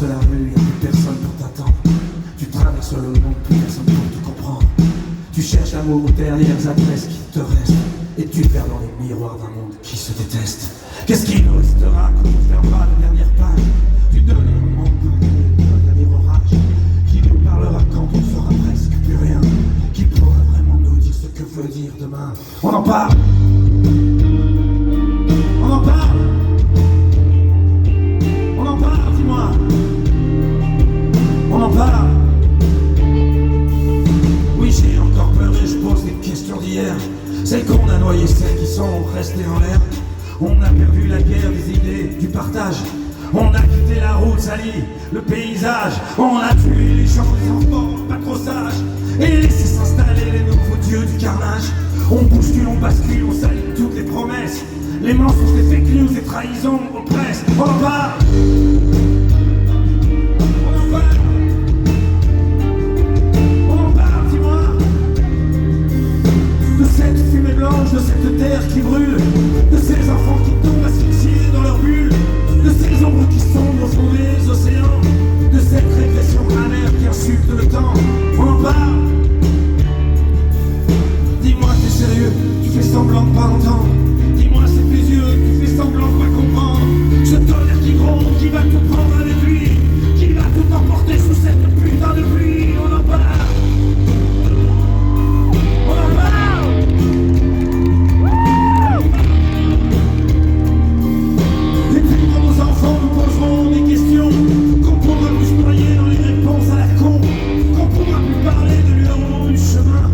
traverses la rue, y'a plus personne pour t'attendre. Tu traverses le monde, plus personne pour te comprendre. Tu cherches l'amour aux dernières adresses qui te restent, et tu perds dans les miroirs d'un monde qui se déteste. Qu'est-ce qui nous restera quand on fermera la dernière page du dernier monde, d'un dernier orage qui nous parlera quand on sera presque plus rien, qui pourra vraiment nous dire ce que veut dire demain. On en parle. On en parle. On en parle, dis-moi. On en parle. Oui, j'ai encore pleuré, je pose des questions d'hier, celles qu'on a noyées, celles qui sont restées en l'air. On a perdu la guerre des idées, du partage. On a quitté la route salie, le paysage. On a tué les gens, les enfants pas trop sages, et laissé s'installer les nouveaux dieux du carnage. On bouscule, on bascule, on salit toutes les promesses, les mensonges, les fake news, les trahisons aux presses. On en parle. On en parle. On en parle, dis-moi. De cette fumée blanche, de cette terre qui brûle, de ces enfants qui tombent asphyxiés dans leur bulle, de ces ombres qui sombrent au fond des océans, de cette régression amère qui insulte le temps. On en parle. Dis-moi, t'es sérieux, tu fais semblant de pas entendre. Dis-moi, c'est tes yeux, tu fais semblant de pas comprendre. Ce tonnerre qui gronde, qui va tout prendre avec lui, qui va tout emporter sous cette putain de pluie. On en parle. On en parle. Et puis quand nos enfants nous poseront des questions, qu'on pourra plus se noyer dans les réponses à la con, qu'on pourra plus parler de l'euro du chemin,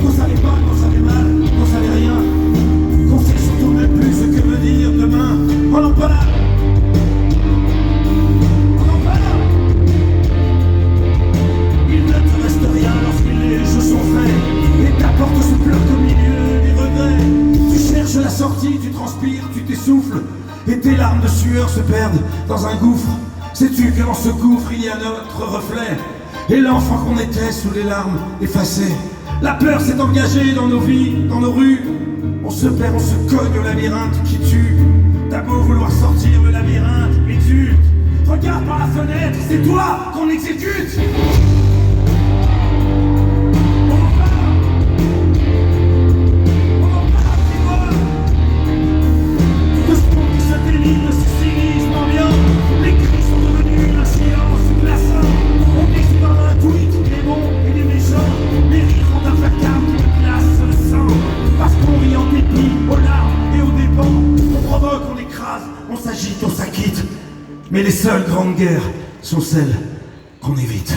qu'on savait pas, qu'on savait mal, qu'on savait rien, qu'on sait surtout même plus ce que veut dire demain. On en parle. On en parle. Il ne te reste rien lorsque les jeux sont faits, et ta porte se bloque au milieu des regrets. Tu cherches la sortie, tu transpires, tu t'essouffles, et tes larmes de sueur se perdent dans un gouffre. Sais-tu que dans ce gouffre il y a notre reflet, et l'enfant qu'on était sous les larmes effacées. La peur s'est engagée dans nos vies, dans nos rues. On se perd, on se cogne au labyrinthe qui tue. T'as beau vouloir sortir, le labyrinthe exulte. Regarde par la fenêtre, c'est toi qu'on exécute. On en parle. On en parle, dis-moi. De ce monde qui se délivre, de ce cynisme ambiant. Les cris sont devenus un silence glaçant. On dit par un tweet des bons et des méchants. Les rires ont un vacarme qui me glace le sang. Parce qu'on rit en dépit, aux larmes et aux dépens. On provoque, on écrase, on s'agite, on s'acquitte. Mais les seules grandes guerres sont celles qu'on évite.